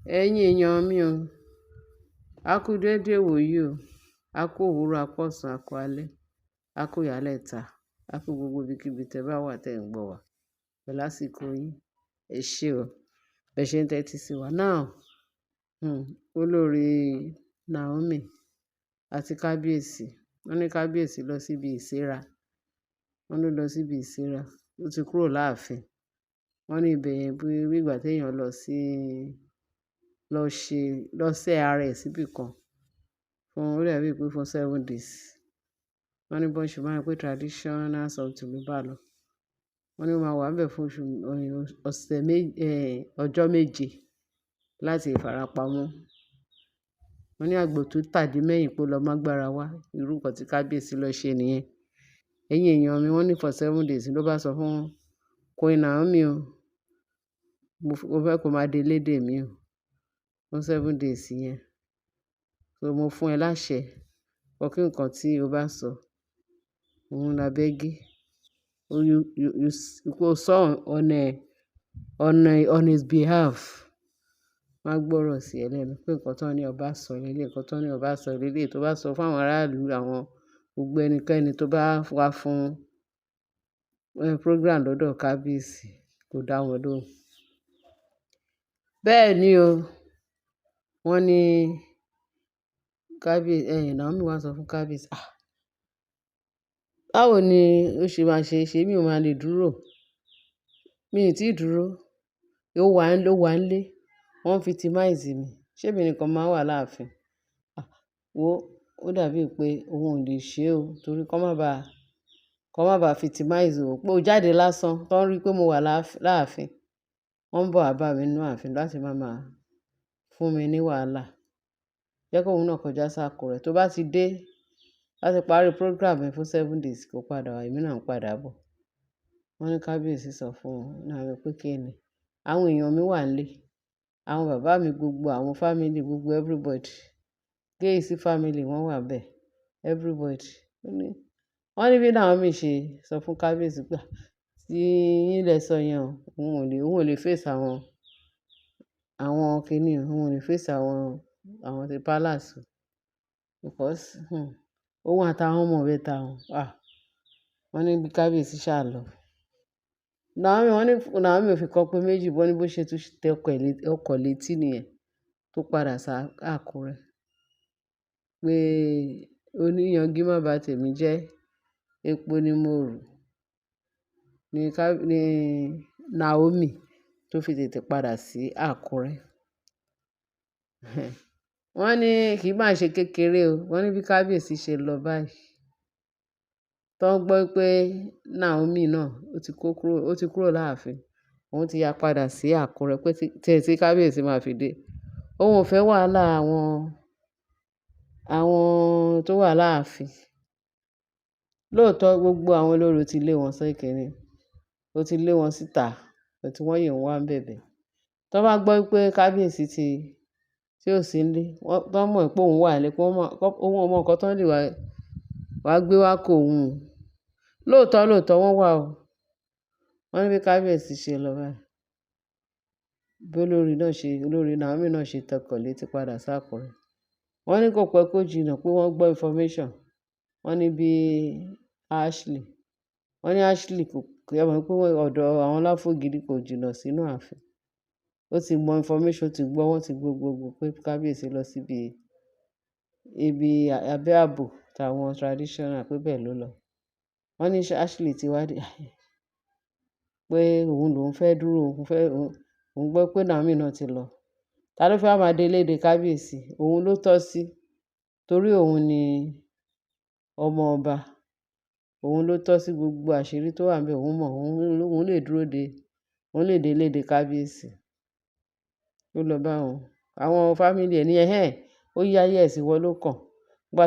Ẹ̀yin èèyàn mi o, a kú dédé wòyí o, a kú òwúrọ̀, a kú ọ̀sán, a kú alẹ́, a kú ìyálẹ̀ta, a kú gbogbo ibikíbi tẹ́ bá wà tẹ́ ń gbọ́ wa. Pẹ̀lú àsìkò yín, ẹ ṣé o, bẹ́ẹ̀ ṣe ń tẹ́tí sí wa. Náà, olórí Naomi àti kábíyèsí, wọ́n ní kábíyèsí lọ síbi ìsíra, wọ́n ló lọ síbi ìsíra, ó ti kúrò láàfin. Wọ́n ní ibẹ̀ yẹn bí ìgbà téèyàn lọ sẹ́ ara ẹ̀ síbì kan fún ó dàbí pé fún 7 days. Wọ́n ní bọ́n ṣe máa ń pé traditional something ló bá lọ. Wọ́n ní ó máa wà ńbẹ̀ fún ọjọ́ méje láti ìfarapamọ́. Wọ́n ní àgbò tó tàdí mẹ́yìn pé ó lọ mágbára wá, irú nǹkan tí kábíyèsí lọ ṣe nìyẹn. Ẹ̀yin èèyàn mi, wọ́n ní for 7 days ló bá sọ fún Queen Naomi o, mo fẹ́ kó máa delédè mi o, fún 7 days yẹn. So mo fún ẹ láṣẹ, kọ kí nǹkan tí o bá sọ, òun la bẹ́gí. Kó sọ on his behalf. Má gbọ́rọ̀ sí ẹ lẹ́nu pé nǹkan tán ní ọba sọ leléyìí, nǹkan tán ní ọba sọ leléyìí, tó bá sọ fún àwọn aráàlú, àwọn gbogbo ẹnikẹ́ni tó bá wá fún program lọ́dọ̀ kábíyèsí, kó dá wọn lóhùn. Bẹ́ẹ̀ ni o, wọ́n ní Naomi wá sọ fún kábíyèsí, báwo ni ó ṣe máa ṣe mí ò máa lè dúró? Mi ì tí ì dúró, ó wà ńlé, wọ́n victimize mi, ṣé èmi nìkan máa wà láàfin? Wo, ó dàbíi pé òun ò lè ṣe o, torí kán má bàa victimize òun, pé ó jáde lásán, tán rí pé mo wà láàfin. Wọ́n ń bọ̀ wá bá mi nínú ààfin láti máa fún mi ní wàhálà. Jẹ́ kóun náà kọjá s'Àkúrẹ́, tó bá ti dé láti parí program yẹn fún 7 days kó padà wá, èmi náà ń padà bọ̀. Wọ́n ní kábíyèsí sọ fún Naomi pé kí ni, àwọn èèyàn mi wà ńlé, àwọn bàbá mi gbogbo, àwọn family gbogbo, everybody, Kéyìsí family wọ́n wà ńbẹ̀, everybody. Wọ́n ní bí Naomi ṣe sọ fún kábíyèsí pé tí yín lẹ sọ yẹn o, òun ò lè face àwọn kiní o, òun ò lè face àwọn ti palace o, because òun àtàwọn ọmọ ìbẹta òun, wọ́n ní bí kábíyèsí ṣáà lọ. Naomi ò fi kan pé méjì, wọ́n ní bó ṣe tún tẹ ọkọ̀ létí nìyẹn tó padà s'Àkúrẹ́. Pé oníyanjú má ba tèmi jẹ́, epo ni mo rù, ní Naomi tó fi tètè padà sí Àkúrẹ́. Wọ́n ní kì í máa ṣe kékeré o, wọ́n ní bí kábíyèsí ṣe lọ báyìí, tán gbọ́ pé Naomi náà ó ti kúrò láàfin, òun ti ya padà sí Àkúrẹ́ pé tí kábíyèsí máa fi dé. Òun ò fẹ́ wàhálà àwọn tó wà láàfin. Lóòótọ́ gbogbo àwọn olórí ó ti lé wọn s'íkíní, ó ti lé wọn síta, tí wọ́n yìí ń wá ń bẹ̀bẹ̀. Tán bá gbọ́ pé kábíyèsí tí ò sí ńlé, tán mọ̀ pé òun wà ńlé, òun ò mọ nǹkan tán lè wá gbé wá kó òun. Lóòótọ́ wọ́n wà o. Wọ́n ní bí kábíyèsí ṣe lọ báyìí, bí olórí Naomi náà ṣe tọkọ̀ létí padà s'Àkúrẹ́. Wọ́n ní kò pẹ́ kó jìnnà pé wọ́n gbọ́ information. Wọ́n ní bí Ashley kò mọ̀ pé ọ̀dọ̀ àwọn Láfógìdì kò jìnnà sínú ààfin. Ó ti mọ information, ó ti gbọ́, wọ́n ti gbogbo pé kábíyèsí lọ síbi ibi abẹ́ ààbò tàwọn traditional, pé bẹ́ẹ̀ ló lọ. Wọ́n ní Ashley ti wá dé, pé òun lòún fẹ́ dúró, òun gbọ́ pé Naomi náà ti lọ. Ta ló fẹ́ wá máa delédè kábíyèsí? Òun ló tọ́ sí, torí òun ni ọmọ ọba. Òun ló tọ́ sí, gbogbo àṣírí tó wà ńbẹ̀ òun mọ̀, òun lè delédè kábíyèsí. Ó lọ báwọn. Àwọn family ẹ̀ ní ó yá yes ìwọ ló kàn. Ìgbà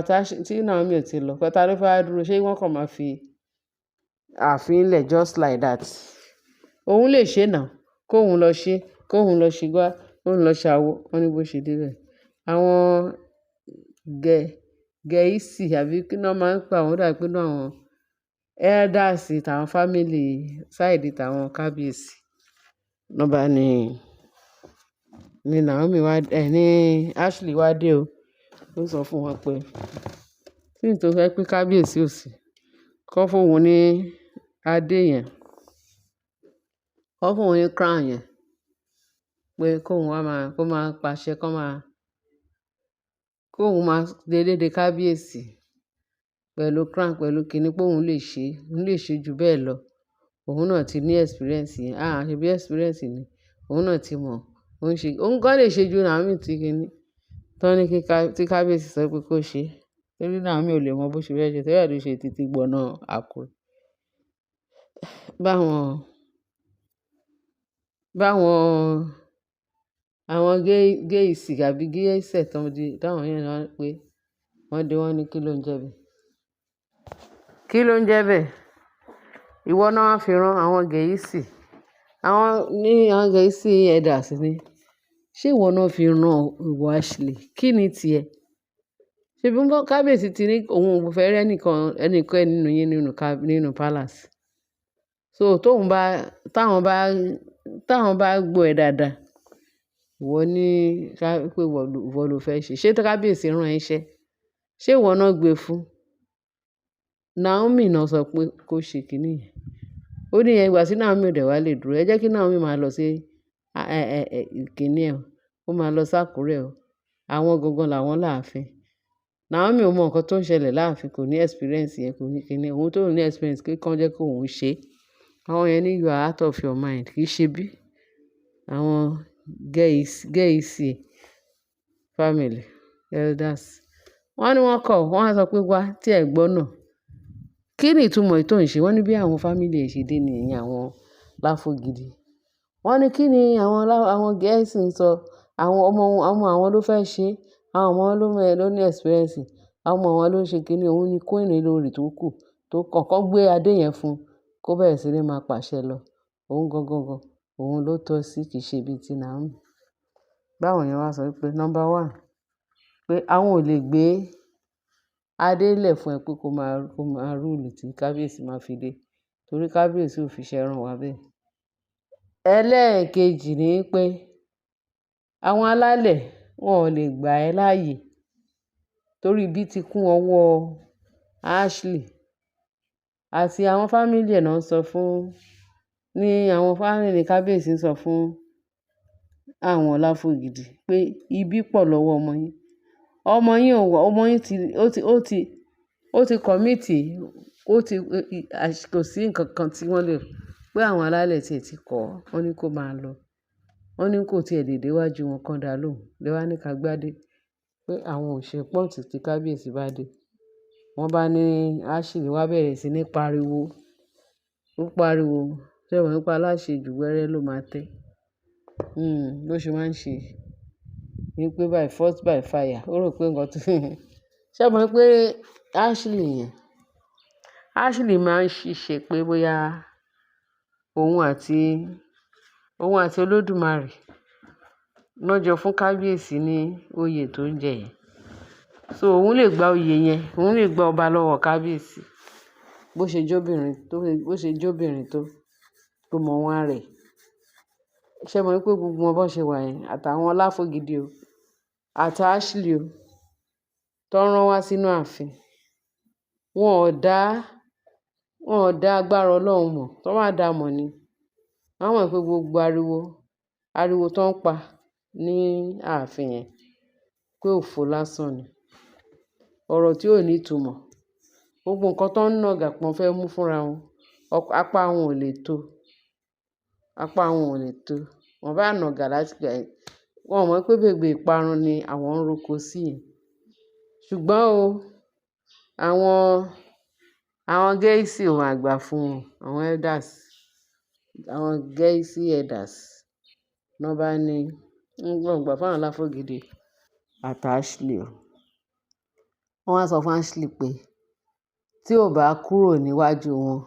tí Naomi ò ti lọ, ta ló fẹ́ wá dúró? Ṣé wọ́n kàn máa fi ààfin lẹ̀ just like that? Òun lè ṣe now, kóun lọ ṣe gbá, kóun lọ ṣàwo. Wọ́n ní bó ṣe débẹ̀. Àwọn Gẹ̀ẹ́sì àbí kí ni wọ́n máa ń pè àwọn, ó dà pé náà àwọn elders tàwọn family side tàwọn kábíyèsí. Ló bá ní ni Naomi wá ní Ashley wá dé o. Ó sọ fún wọn pé tí n tó fẹ́ pé kábíyèsí ò sí, kọ́ fún òun ní adé yẹn, kọ́ fún òun ní crown yẹn, pé kóun wá kó máa pàṣẹ, kóun máa délédé kábíyèsí pẹ̀lú crown pẹ̀lú kinní pé òun lè ṣe jù bẹ́ẹ̀ lọ. Òun náà ti ní experience yẹn. Ṣebí experience ni. Òun náà ti mọ̀. Òun gan lè ṣe ju Naomi tí kinní. Tán ní tí kábíyèsí sọ pé kó ṣe. Torí Naomi ò lè mọ bó ṣe fẹ́ ṣe. Torí ẹ̀ ló ṣe tètè gbọ̀nà Àkúrẹ́. Àwọn géèsì àbí géèsẹ̀ táwọn yẹn náà pé wọ́n dé wọ́n ní kí ló ń jẹ́ bẹ́ẹ̀. Kí ló ń jẹ́ bẹ́ẹ̀? Ìwọ náà wá fi rán àwọn géèsì. Àwọn géèsì elders ni. Ṣé ìwọ náà fi rán ìwọ Ashley? Kí ni tiẹ̀? Ṣebí kábíyèsí ti ní òun ò fẹ́ rí ẹnìkan nínú yín nínú palace. So táwọn bá gbọ́ ẹ dáadáa, ìwọ ní pé ìwọ ló fẹ́ ṣe. Ṣé kábíyèsí rán ẹ iṣẹ́? Ṣé ìwọ náà gbé fún? Naomi náà sọ pé kó ṣe kinní yẹn. Ó ní ìgbà tí Naomi ò dẹ̀ wá lè dúró. Ẹ jẹ́ kí Naomi máa lọ sí kinní ẹ̀ o. Ó máa lọ sí Àkúrẹ́ o. Àwọn gangan làwọn láàfin. Naomi ò mọ nǹkan tó ń ṣẹlẹ̀ láàfin, kò ní experience yẹn, kò ní kinní. Òun tó ní experience kí kán jẹ́ kó òun ṣe. Àwọn yẹn ní you are out of your mind. Kì í ṣe bí àwọn géèsì family elders. Wọ́n ní wọ́n kọ̀, wọ́n á sọ pé wá tí ẹ gbọ́ náà. Kí ni ìtumọ̀ èyí tó ń ṣe? Wọ́n ní bí àwọn family ẹ̀ ṣe dé ní ìyẹn àwọn Láfógidi. Wọ́n ní kí ni àwọn géèsì ń sọ? Àwọn ọmọ àwọn ló fẹ́ ṣe. Àwọn ọmọ wọn ló ní experience. Àwọn ọmọ wọn ló ń ṣe kinní. Òun ni queen lórí tó kù. Tó kọ̀ọ̀kan gbé adé yẹn fún un kó bẹ̀rẹ̀ sí ní máa pàṣẹ lọ. Òun gangan. Òun ló tọ́ sí, kì í ṣe bíi ti Naomi. Báwọn yẹn wá sọ pé number one, pé àwọn ò lè gbé adé lẹ̀ fún ẹ pé kó máa rule tí kábíyèsí máa fi dé. Torí kábíyèsí ò fi iṣẹ́ rán wa bẹ́ẹ̀. Ẹlẹ́ẹ̀kejì ni pé àwọn alálẹ̀ wọn ò lè gbà ẹ́ láàyè. Torí ibi ti kún ọwọ́ Ashley. Àti àwọn family ẹ̀ náà sọ fún, ní àwọn family kábíyèsí sọ fún àwọn Láfógidi pé ibi pọ̀ lọ́wọ́ ọmọ yín. Ọmọ yín ó ti commit, kò sí nǹkan kan tí wọ́n lè pé àwọn alálẹ̀ ti kọ̀ ọ́. Wọ́n ní kó máa lọ. Wọ́n ní kó tiẹ̀ lè déwájú wọn kan dá lóhùn. Lẹ́wá ní ká gbádé pé àwọn ò ṣe pọ́ǹtì tí kábíyèsí bá dé. Wọ́n bá ní Ashley wá bẹ̀rẹ̀ sí ní pariwo. Ó pariwo. Ṣé ìwọ nípa aláṣejù wẹ́rẹ́ ló máa tẹ́? Bó ṣe máa ń ṣe. Ní pé by force by fire. Ó rò pé nǹkan tó ṣé o mọ̀ pé Ashley máa ń ṣiṣẹ́ pé bóyá òun àti Olódùmarè náà jọ fún kábíyèsí ní oyè tó ń jẹ yẹn. So òun lè gba oyè yẹn, òun lè gba ọba lọ́wọ́ kábíyèsí. Bó ṣe jóbìnrin tó mọ̀ wọ́n rẹ̀. Ṣé o mọ̀ pé gbogbo wọn bó ṣe wà yẹn àtàwọn Láfógidi o àti Ashley o tó rán wá sínú ààfin. Wọn ò dá agbára Ọlọ́run mọ̀. Tó bá dà mọ̀ ni. Wọ́n mọ̀ pé gbogbo ariwo tó ń pa ní ààfin yẹn pé òfo lásán ni. Ọ̀rọ̀ tí ò ní ìtumọ̀. Gbogbo nǹkan tó ń nàgà pọ́n fẹ́ mú fúnra wọn. Apá wọn ò lè tó. Wọ́n bá nàgà láti gbà yẹn. Wọ́n mọ̀ pé bèbè ìparun ni àwọn ń roko sí yẹn. Ṣùgbọ́n àwọn géèsì ò máa gbà fún wọn. Àwọn elders. Àwọn géèsì elders. Ná bá ní wọ́n gbà fún àwọn Láfógidi àti Ashley o. Wọ́n wá sọ fún Ashley pé tí ò bá kúrò níwájú wọn,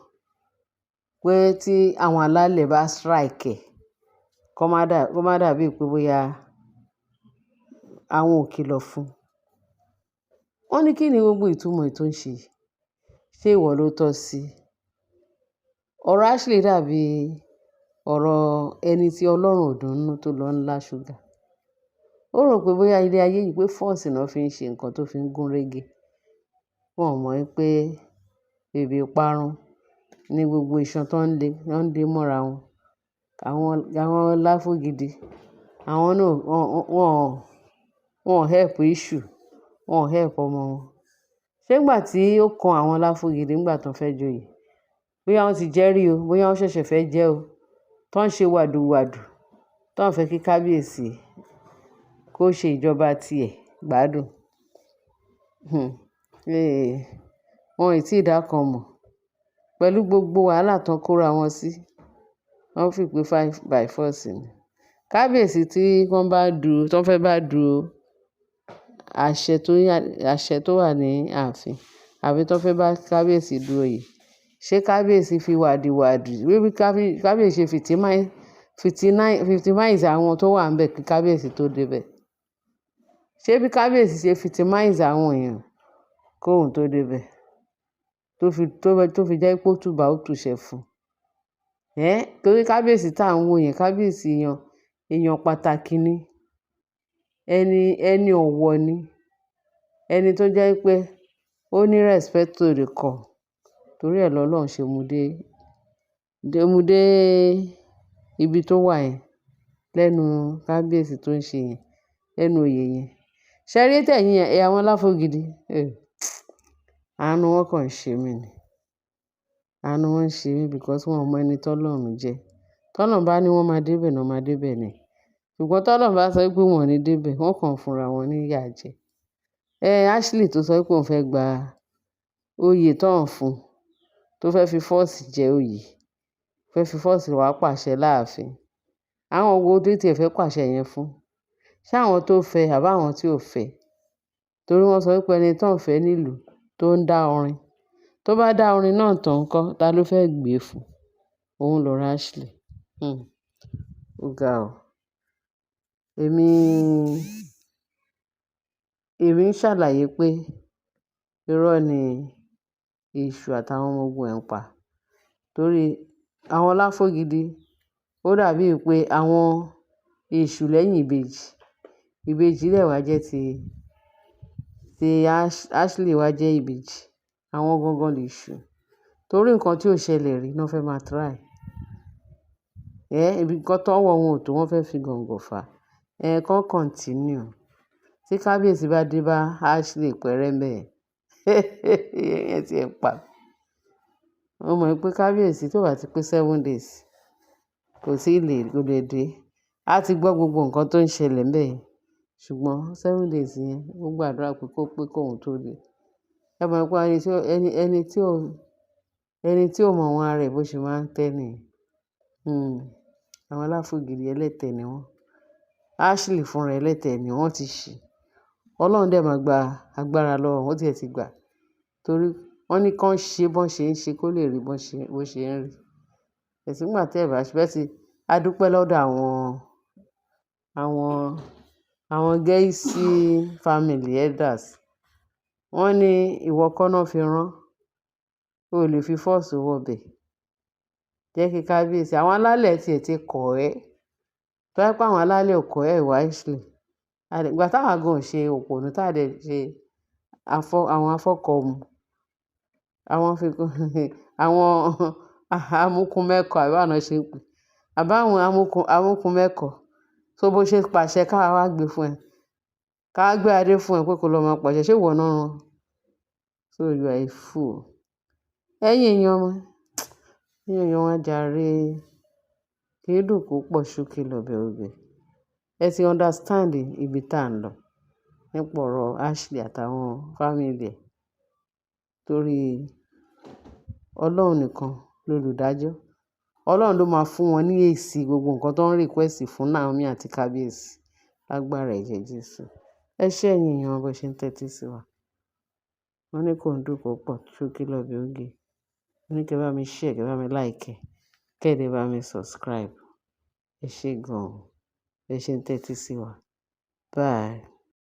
pé tí àwọn alálẹ̀ bá strike ẹ̀, kó má dàbí pé bóyá àwọn ò kìlọ̀ fún. Wọ́n ní kí ni gbogbo ìtumọ̀ èyí tó ń ṣe? Ṣé ìwọ ló tọ́ sí? Ọ̀rọ̀ Ashley dàbí ọ̀rọ̀ ẹni tí Ọlọ́run ò dùn nínú tó lọ ń lá ṣúgà. ó rò pé bóyá ilé ayé yìí pé fọ́ọ̀sì náà fi ń ṣe nǹkan tó fi ń gún régé. Wọn ò mọ̀ pé bèbè parun ní gbogbo iṣan tó ń dé mọ́ra wọn. Àwọn láfógidi, àwọn náà wọn help issue, wọn help ọmọ wọn. Ṣé nígbà tí ó kan àwọn láfógidi nígbà tó fẹ́ joyè, bóyá wọ́n ti jẹ́ rí o, bóyá wọ́n ṣẹ̀ṣẹ̀ fẹ́ jẹ́ o, tó ń ṣe wàdùwàdù, tó ń fẹ́ kí kábíyèsí kó ṣe ìjọba tiẹ̀ gbádùn. Wọn ì tí ì dá kan mọ̀ pẹ̀lú gbogbo wàhálà tán kóra wọn sí. Wọ́n fi pé 5 by 4 ni. Kábíyèsí tí wọ́n fẹ́ bá du àṣẹ tó wà ní ààfin, àbí tó fẹ́ bá kábíyèsí du oyè, ṣé kábíyèsí fi wàdìwàdì, bí kábíyèsí victimize àwọn tó wà ńbẹ̀ kí kábíyèsí tó débẹ̀? Ṣé bí kábíyèsí ṣe victimize àwọn èèyàn kóhun tó débẹ̀, tó fi jẹ́ pé ó tùbà ó tùṣẹ́ fún? Torí kábíyèsí tá à ń wò yẹn, kábíyèsí èèyàn pàtàkì ni, ẹni ọ̀wọ̀ ni, ẹni tó jẹ́ pé ó ní respect to the core. Torí ẹ̀ lọ́lọ́run ṣe mú dé ibi tó wà yẹn, lẹ́nu kábíyèsí tó ń ṣe yẹn, lẹ́nu oyè yẹn. Ṣé rí tẹ̀yìn àwọn láfógidi? Àánú wọn kàn ń ṣe mí ni. Àánú wọn ń ṣe mí because wọn ò mọ ẹni tọ́lọ́run jẹ́. Tọ́lọ́run bá ní wọ́n máa débẹ̀ náà, máa débẹ̀ ni. Ṣùgbọ́n tọ́lọ́run bá sọ pé wọn ò ní débẹ̀, wọ́n kàn fúnra wọn ní ìyà jẹ. Ashley tó sọ pé òun fẹ́ gba oyè tó ń fún, tó fẹ́ fi fọ́ọ̀sì jẹ oyè, fẹ́ fi fọ́ọ̀sì wá pàṣẹ láàfin. Àwọn wo tó tiẹ̀ fẹ́ pàṣẹ yẹn fún? Ṣé àwọn tó fẹ́ àbí àwọn tí ò fẹ́? Torí wọ́n sọ pé ẹni tó ń fẹ́ nílùú tó ń dá orin, tó bá dá orin náà tán ńkọ́, ta ló fẹ́ gbé fún? Òun lọ̀rọ̀ Ashley. Ó ga ọ́. Èmi ń ṣàlàyé pé irọ́ ni èṣù àtàwọn ọmọ ogun ẹ̀ ń pa. Torí àwọn láfógidi, ó dàbí pé àwọn èṣù lẹ́yìn ìbejì. Ìbejì dẹ̀ wá jẹ́ ti Ashley wá jẹ́ ìbejì. Àwọn gangan lèṣù. Torí nǹkan tí ò ṣẹlẹ̀ rí náà fẹ́ máa try. Ibi kan tọ́wọ́ wọn ò tó, wọ́n fẹ́ fi gọ̀ǹgọ̀ fà. Kán continue. Tí kábíyèsí bá dé bá Ashley pẹ̀rẹ́ ńbẹ̀, ìyẹn tí ẹ̀ ń pa. Mo mọ̀ pé kábíyèsí tó bá ti pé 7 days kò lè dé. A ti gbọ́ gbogbo nǹkan tó ń ṣẹlẹ̀ ńbẹ̀ yẹn. Ṣùgbọ́n 7 days yẹn, ó gbàdúrà pé kó pé kóhun tó dé. Ẹ mọ̀ pé ẹni tí ò mọ̀ wọn ara ẹ̀ bó ṣe máa ń tẹ́ nìyẹn. Àwọn láfógidi ẹlẹ́tẹ̀ ni wọ́n. Ashley fúnra ẹlẹ́tẹ̀ ni wọ́n ti ṣì. Ọlọ́run dẹ̀ máa gba agbára lọ́wọ́ wọn, ó tiẹ̀ ti gbà. Torí wọ́n ní kán ṣe bọ́n ṣe ń ṣe kó lè rí bó ṣe ń rí. Ẹ̀sìn nígbà tí ẹ̀ bá ṣe bẹ́ẹ̀ sí, a dúpẹ́ lọ́dọ̀ àwọn Gẹ̀ẹ́sì family elders. Wọ́n ní ìwọ kọ́ náà fi rán, o ò lè fi force wọbẹ̀. Jẹ́ kí kábíyèsí, àwọn alálẹ̀ tiẹ̀ ti kọ̀ ẹ́. Tó bá jẹ́ pé àwọn alálẹ̀ ò kọ̀ ẹ́ ìwà Ashley. Ìgbà táwa gan ò ṣe òpònú, táà dẹ̀ ṣe àwọn afọ́kọ̀mu, àwọn amúkùn-mẹ́kọ àbí báwo ná ṣe ń pè é. Àbáwọn amúkùn-mẹ́kọ. So bó ṣe pàṣẹ ká wá gbé fún ẹ, ká gbé adé fún ẹ pé kó lọ máa pàṣẹ, ṣé ìwọ náà rán? So you are a fool. Ẹ̀yin èèyàn wa jàre. Kì í dùn kó pọ̀ ṣókí lọ́bẹ̀ ọbẹ̀. Ẹ ti understand ibi tá à ń lọ nípa ọ̀rọ̀ Ashley àtàwọn family ẹ̀. Torí Ọlọ́run nìkan lolùdájọ́. Ọlọ́run ló máa fún wọn ní èsì gbogbo nǹkan tó ń request fún Naomi àti kábíyèsí. Lágbára ẹ̀jẹ̀ Jésù. Ẹ ṣé ẹ̀yin èèyàn bó ṣe ń tẹ́tí sí wa. Wọ́n ní kò ń dùn kó pọ̀ ṣókí lọ́bẹ̀ oge. Wọ́n ní kí ẹ bá mi share, kí ẹ bá mi like, kí ẹ dẹ̀ bá mi subscribe. Ẹ ṣé gan-an. Ẹ ṣé ń tẹ́tí sí wa. Bye.